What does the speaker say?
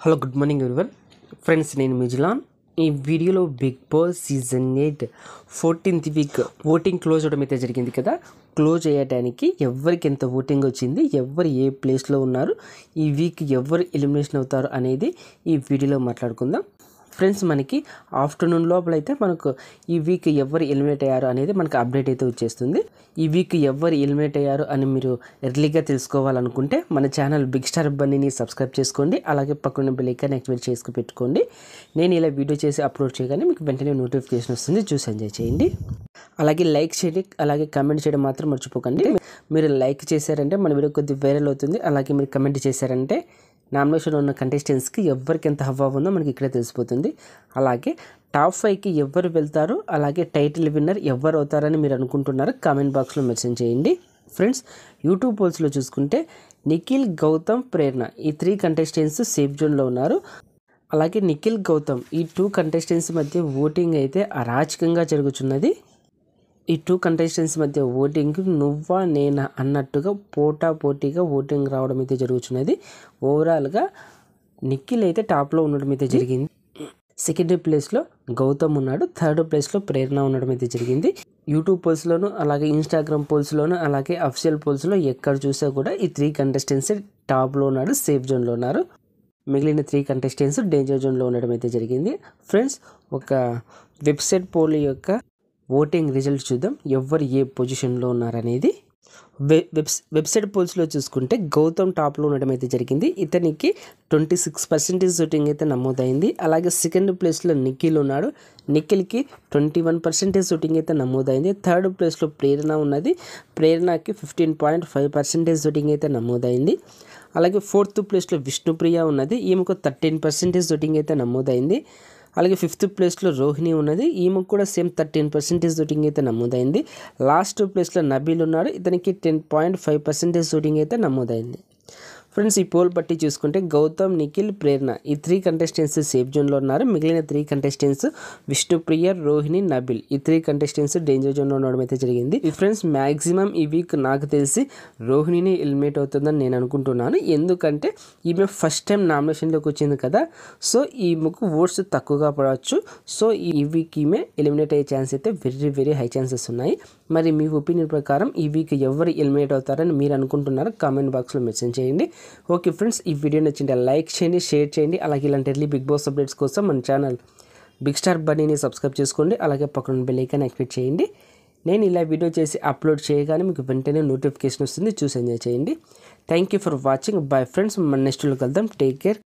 Hello good morning everyone friends, నేను మిజిలాన్. ఈ వీడియోలో Big Boss season 8 14th week voting close అవడం అయితే జరిగింది కదా. క్లోజ్ అయ్యడానికి ఎవరికి ఎంత ఓటింగ్ వచ్చింది, ఎవరు ఏ ప్లేస్లో ఉన్నారు, ఈ వీక్ ఎవరు ఎలిమినేషన్ అవుతారు అనేది ఈ వీడియోలో మాట్లాడుకుందాం. ఫ్రెండ్స్, మనకి ఆఫ్టర్నూన్ లోపల అయితే మనకు ఈ వీక్ ఎవరు ఎలిమినేట్ అయ్యారు అనేది మనకు అప్డేట్ అయితే వచ్చేస్తుంది. ఈ వీక్ ఎవరు ఎలిమినేట్ అయ్యారు అని మీరు ఎర్లీగా తెలుసుకోవాలనుకుంటే మన ఛానల్ బిగ్ స్టార్ బన్నీని సబ్స్క్రైబ్ చేసుకోండి. అలాగే పక్కన బెల్ ఐకాన్ యాక్టివేట్ చేసుకు పెట్టుకోండి. నేను ఇలా వీడియో చేసి అప్లోడ్ చేయగానే మీకు వెంటనే నోటిఫికేషన్ వస్తుంది, చూసి ఎంజాయ్ చేయండి. అలాగే లైక్ చేయండి, అలాగే కమెంట్ చేయడం మాత్రం మర్చిపోకండి. మీరు లైక్ చేశారంటే మన వీడియో కొద్దిగా వైరల్ అవుతుంది. అలాగే మీరు కమెంట్ చేశారంటే నామినేషన్లో ఉన్న కంటెస్టెంట్స్కి ఎవరికి ఎంత హవా ఉందో మనకి ఇక్కడే తెలిసిపోతుంది. అలాగే టాప్ 5కి ఎవరు వెళ్తారు, అలాగే టైటిల్ విన్నర్ ఎవరు అవుతారని మీరు అనుకుంటున్నారో కామెంట్ బాక్స్లో మెన్షన్ చేయండి. ఫ్రెండ్స్, యూట్యూబ్ పోల్స్లో చూసుకుంటే నిఖిల్, గౌతమ్, ప్రేరణ ఈ 3 కంటెస్టెంట్స్ సేఫ్ జోన్లో ఉన్నారు. అలాగే నిఖిల్, గౌతమ్ ఈ 2 కంటెస్టెంట్స్ మధ్య ఓటింగ్ అయితే అరాచకంగా జరుగుతున్నది. ఈ 2 కంటెస్టెంట్స్ మధ్య ఓటింగ్ నువ్వా నేనా అన్నట్టుగా పోటాపోటీగా ఓటింగ్ రావడం అయితే జరుగుతున్నది. ఓవరాల్గా నిఖిల్ అయితే టాప్లో ఉండడం అయితే జరిగింది. సెకండ్ ప్లేస్లో గౌతమ్ ఉన్నాడు. థర్డ్ ప్లేస్లో ప్రేరణ ఉండడం అయితే జరిగింది. యూట్యూబ్ పోల్స్లోను, అలాగే ఇన్స్టాగ్రామ్ పోల్స్లోను, అలాగే అఫిషియల్ పోల్స్లో ఎక్కడ చూసా కూడా ఈ 3 కంటెస్టెంట్స్ టాప్లో ఉన్నాడు, సేఫ్ జోన్లో ఉన్నారు. మిగిలిన 3 కంటెస్టెంట్స్ డేంజర్ జోన్లో ఉండడం అయితే జరిగింది. ఫ్రెండ్స్, ఒక వెబ్సైట్ పోల్ యొక్క ఓటింగ్ రిజల్ట్స్ చూద్దాం, ఎవరు ఏ పొజిషన్లో ఉన్నారనేది. వెబ్సైట్ పోల్స్లో చూసుకుంటే గౌతమ్ టాప్లో ఉండడం అయితే జరిగింది. ఇతనికి 26% ఓటింగ్ అయితే నమోదైంది. అలాగే సెకండ్ ప్లేస్లో నిఖిల్ ఉన్నాడు. నిఖిల్కి 21% ఓటింగ్ అయితే నమోదైంది. థర్డ్ ప్లేస్లో ప్రేరణ ఉన్నది. ప్రేరణకి 15.5% ఓటింగ్ అయితే నమోదైంది. అలాగే ఫోర్త్ ప్లేస్లో విష్ణుప్రియ ఉన్నది. ఈమెకు 13% ఓటింగ్ అయితే నమోదైంది. అలాగే ఫిఫ్త్ ప్లేస్లో రోహిణి ఉన్నది. ఈమెకు కూడా సేమ్ 13% ఓటింగ్ అయితే నమోదైంది. లాస్ట్ ప్లేస్లో నబీల్ ఉన్నాడు. ఇతనికి 10.5% ఓటింగ్ అయితే నమోదైంది. ఫ్రెండ్స్, ఈ పోల్ బట్టి చూసుకుంటే గౌతమ్, నిఖిల్, ప్రేరణ ఈ 3 కంటెస్టెంట్స్ సేఫ్ జోన్లో ఉన్నారు. మిగిలిన 3 కంటెస్టెంట్స్ విష్ణుప్రియ, రోహిణి, నబీల్ ఈ 3 కంటెస్టెంట్స్ డేంజర్ జోన్లో ఉండడం అయితే జరిగింది. ఈ ఫ్రెండ్స్, మ్యాక్సిమం ఈ వీక్ నాకు తెలిసి రోహిణిని ఎలిమినేట్ అవుతుందని నేను అనుకుంటున్నాను. ఎందుకంటే ఈమె ఫస్ట్ టైం నామినేషన్లోకి వచ్చింది కదా, సో ఈమెకు ఓట్స్ తక్కువగా పడవచ్చు. సో ఈ వీక్ ఈమె ఎలిమినేట్ అయ్యే ఛాన్స్ అయితే వెరీ వెరీ హై ఛాన్సెస్ ఉన్నాయి. మరి మీ ఒపీనియన్ ప్రకారం ఈ వీక్ ఎవరు ఎలిమినేట్ అవుతారని మీరు అనుకుంటున్నారో కామెంట్ బాక్స్లో మెన్షన్ చేయండి. ఓకే ఫ్రెండ్స్, ఈ వీడియో నచ్చింటే లైక్ చేయండి, షేర్ చేయండి. అలాగే ఇలాంటి ఎర్లీ బిగ్ బాస్ అప్డేట్స్ కోసం మన ఛానల్ బిగ్ స్టార్ బన్నీని సబ్స్క్రైబ్ చేసుకోండి. అలాగే పక్కన బెల్ ఐకాన్ యాక్టివేట్ చేయండి. నేను ఇలా వీడియో చేసి అప్లోడ్ చేయగానే మీకు వెంటనే నోటిఫికేషన్ వస్తుంది, చూసి ఎంజాయ్ చేయండి. Thank you for watching. Bye friends, మన నెక్స్ట్ వీడియోలో కలుద్దాం. Take care.